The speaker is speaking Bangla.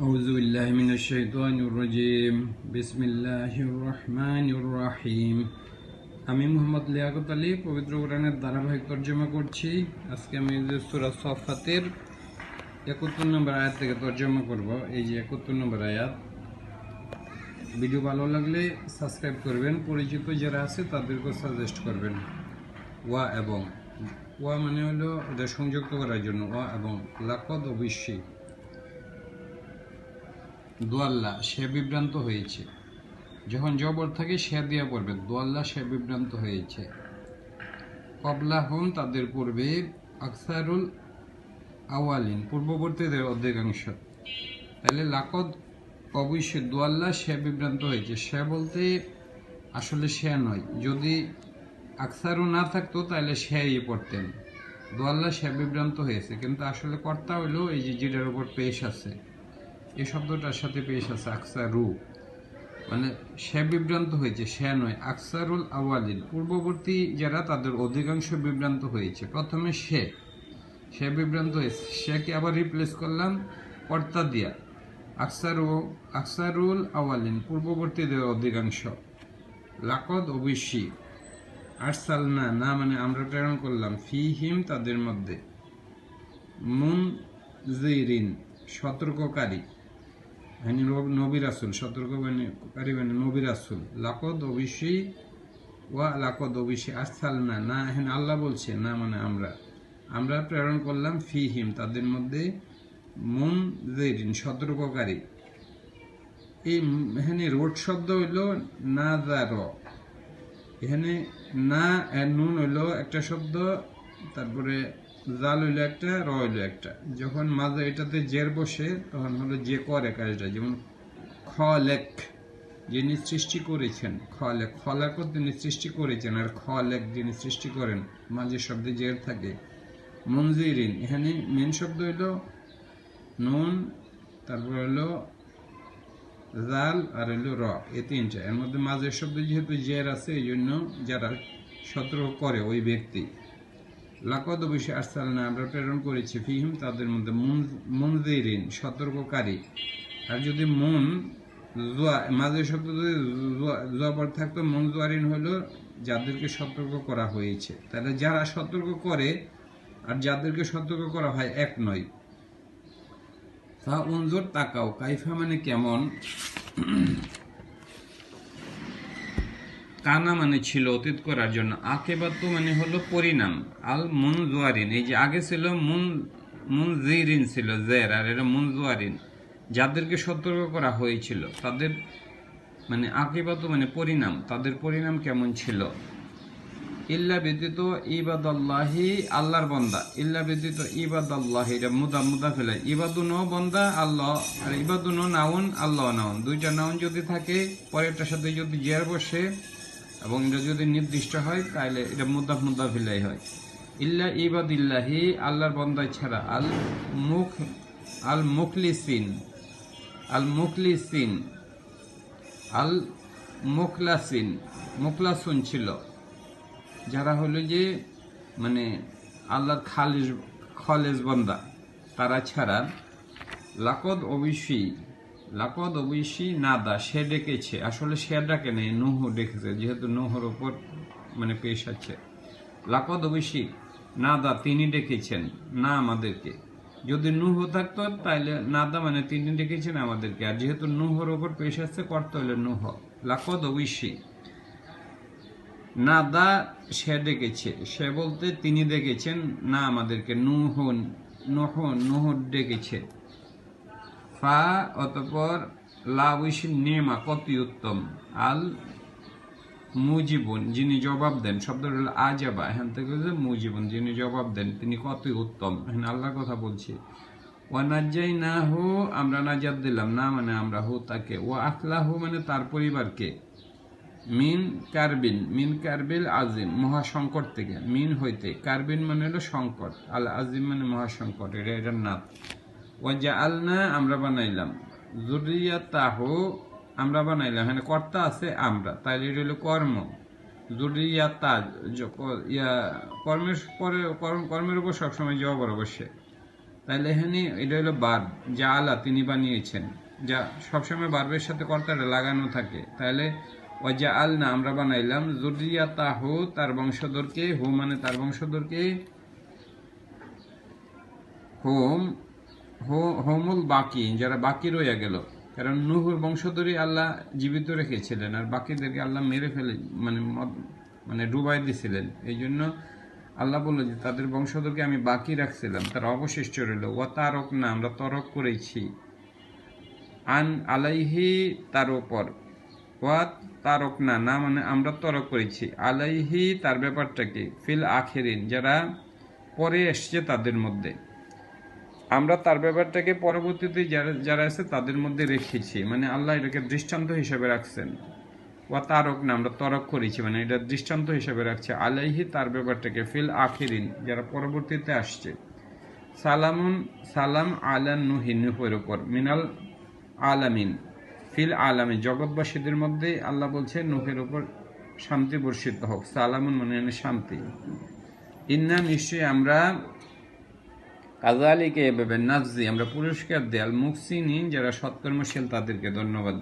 أعوذ بالله من الشيطان الرجيم بسم الله الرحمن الرحيم আমি মোহাম্মদ লিয়াকত আলী পবিত্র কোরআনের ধারাবাহিক তর্জমা করছি। আজকে আমি যে সূরা সফাতের 71 নম্বর আয়াত থেকে তর্জমা করব। এই যে 71 নম্বর আয়াত। ভিডিও ভালো লাগলে সাবস্ক্রাইব করবেন, পরিচিত যারা আছে তাদেরকে সাজেস্ট করবেন। ওয়া এবং ওয়া মানে হলো এটা সংযুক্ত করার জন্য, ওয়া এবং লাকদ অবশ্যই দোয়াল্লা সে বিভ্রান্ত হয়েছে। যখন জবর থাকে সে দিয়া পড়বে, দোয়াল্লা সে বিভ্রান্ত হয়েছে। কবলাহুম তাদের পূর্বে, আকসারুল আওয়ালিন পূর্ববর্তীদের অধিকাংশ। তাহলে লাকদ অবশ্যই দোয়াল্লা সে বিভ্রান্ত হয়েছে। সে বলতে আসলে সে নয়, যদি আকসারু না থাকতো তাহলে সেই পড়তেন। দোয়াল্লা সে বিভ্রান্ত হয়েছে, কিন্তু আসলে কর্তা হইলো এই যে যেটার উপর পেশ আছে, এই শব্দটার সাথে পেশ আছে আকসারু, মানে সে বিভ্রান্ত হয়েছে, সে নয়। আকসারুল আওয়ালিন পূর্ববর্তী যারা তাদের অধিকাংশ বিভ্রান্ত হয়েছে। প্রথমে সে বিভ্রান্ত হয়েছে, সেকে আবার রিপ্লেস করলাম কর্তা দিয়া, আকসারুল আওয়ালিন পূর্ববর্তীদের অধিকাংশ। লাকদ অবশ্যই, আরসালনা না মানে আমরা প্রেরণ করলাম, ফিহিম তাদের মধ্যে, মুনজিরিন সতর্ককারী, নবী রাসুল সতর্ককারী মানে নবী রাসুল। লাকদ অবশ্যই, ওয়া লাকদ অবশ্যই, আরসালনা না এখানে আল্লাহ বলছে, না মানে আমরা প্রেরণ করলাম, ফিহিম তাদের মধ্যে, মুনজিরিন সতর্ককারী। এই এখানে রোড শব্দ হইল না যা র, এখানে না নুন হইলো একটা শব্দ, তারপরে জাল হইলো একটা, র হইলো একটা। যখন মাঝে এটাতে জের বসে তখন হলো যে করে কাজটা, যেমন খলেক যিনি সৃষ্টি করেছেন, খলাক তিনি সৃষ্টি করেছেন, আর খলেক যিনি সৃষ্টি করেন, মাঝে শব্দে জের থাকে। মুনজিরিন এখানে মেন শব্দ হইলো নুন, তারপর হইলো জাল, আর হইলো র, এই তিনটা। এর মধ্যে মাঝের শব্দ যেহেতু জের আছে এই জন্য যারা সতর্ক করে ওই ব্যক্তি। লাকদ অবশ্যই আরসালনা আমরা প্রেরণ করেছি, ফিহিম তাদের মধ্যে, মুনজিরিন সতর্ককারী। আর যদি মাঝের শব্দ যদি জবর থাকতো, মুনজিরিন হলো যাদেরকে সতর্ক করা হয়েছে। তাহলে যারা সতর্ক করে আর যাদেরকে সতর্ক করা হয় এক নয়। ফা উনজুর তাকাও, কাইফা মানে কেমন, কানা মানে ছিল অতীত করার জন্য, আকেবাতু মানে হলো পরিণাম, আল মুনজুয়ারিন এই যে আগে ছিল মুনজিরিন ছিল জের, আর এটা মুনজুয়ারিন যাদেরকে সতর্ক করা হয়েছিল তাদের, মানে আকেবাতু মানে পরিণাম, তাদের পরিণাম কেমন ছিল। ইল্লা ব্যতীত ইবাদাল্লাহি আল্লাহর বান্দা, ইল্লা ব্যতীত ইবাদাল্লাহি এটা মুদা ফেলে, ইবাদুনও বান্দা আল্লাহ, আর ইবাদুনও নাউন আল্লাহ নাউন, দুইটা নাউন যদি থাকে পরেরটার সাথে যদি জের বসে এবং এটা যদি নির্দিষ্ট হয় তাহলে এটা মুদা ফেলাই হয়। ইল্লা ইবাদিল্লাহি আল্লাহর বান্দা ছাড়া, মুখলাসিন মুখলাসুন ছিল যারা হলো যে মানে আল্লাহর খালেজ বান্দা, তারা ছাড়া। লাকদ অবশ্যই নাদা সে ডেকেছে, আসলে সে ডাকে নেই, নুহ ডেকেছে, যেহেতু নুহর ওপর মানে পেশ আছে। লাকদ অবশ্যই নাদা তিনি ডেকেছেন না আমাদেরকে, যদি নুহ থাকতো তাহলে নাদা মানে তিনি ডেকেছেন আমাদেরকে, আর যেহেতু নুহর ওপর পেশ আছে করতে হলে নুহ। লাকদ অবশ্যই নাদা সে ডেকেছে, সে বলতে তিনি ডেকেছেন না আমাদেরকে, নুহ ডেকেছে। ফা অতঃপর নেমা কতই উত্তম, আল মুজিবুন যিনি জবাব দেন, শব্দ হল আজাবা, এখান থেকে মুজিবুন যিনি জবাব দেন, তিনি কতই উত্তম, এখানে আল্লাহর কথা বলছে। ওয়ানাজ্জাইনাহু আমরা নাজাত দিলাম, না মানে আমরা হু তাকে, ওয়া আখলাহু মানে তার পরিবারকে, মিন কারবিল আজিম মহাসংকট থেকে, মিন হইতে, কারবিন মানে হলো সংকট, আল আজিম মানে মহাসংকট, এটার নাম। ওয়াজআলনা আমরা বানাইলাম, যুররিয়াতাহু আমরা বানাইলাম, মানে কর্তা আছে আমরা, তাইলে এটা হলো কর্ম। যুররিয়াতা কর্মের পরে কর্মের উপর সবসময় জবাব অবশ্যই। তাহলে এখানে এটা হলো বার্ব, যা আলা তিনি বানিয়েছেন, যা সবসময় বার্বের সাথে কর্তাটা লাগানো থাকে। তাহলে ও যা আল না আমরা বানাইলাম, যুররিয়াতাহু তার বংশধরকে, হু মানে তার বংশধরকে, হোম হোমুল বাকি যারা বাকি রইয়া গেল। কারণ নূহের বংশধরই আল্লাহ জীবিত রেখেছিলেন, আর বাকিদেরকে আল্লাহ মেরে ফেলে মানে ডুবাই দিছিলেন। এই জন্য আল্লাহ বলল যে তাদের বংশধরকে আমি বাকি রাখছিলাম, তারা অবশিষ্ট রইল। ও তারক না আমরা তরক করেছি, আন আলাইহি তার ওপর, ওয়া তারক না না মানে আমরা তরক করেছি, আলাইহি তার ব্যাপারটাকে, ফিল আখেরিন যারা পরে এসছে তাদের মধ্যে, আমরা তার ব্যাপারটাকে পরবর্তীতে যারা যারা আছে তাদের মধ্যে রেখেছি, মানে আল্লাহ এটাকে দৃষ্টান্ত হিসেবে রাখছেন। ওয়া তারক না আমরা তরক করেছি, মানে এটা দৃষ্টান্ত হিসেবে রাখছে, আলাইহি তার ব্যাপারটাকে, ফিল আখিরিন যারা পরবর্তীতে আসছে। সালামুন সালাম আলা নুহি নুহের উপর, মিনাল আলামিন ফিল আলামিন জগৎবাসীদের মধ্যে আল্লাহ বলছে নুহের উপর শান্তি বর্ষিত হোক। সালামুন মানে শান্তি। ইন্না নিশ্চয়ই আমরা, কাযালিকা এভাবে নাজজি আমরা পুরস্কার দেই, আল মুহসিনিন যারা সৎকর্মশীল তাদেরকে। ধন্যবাদ।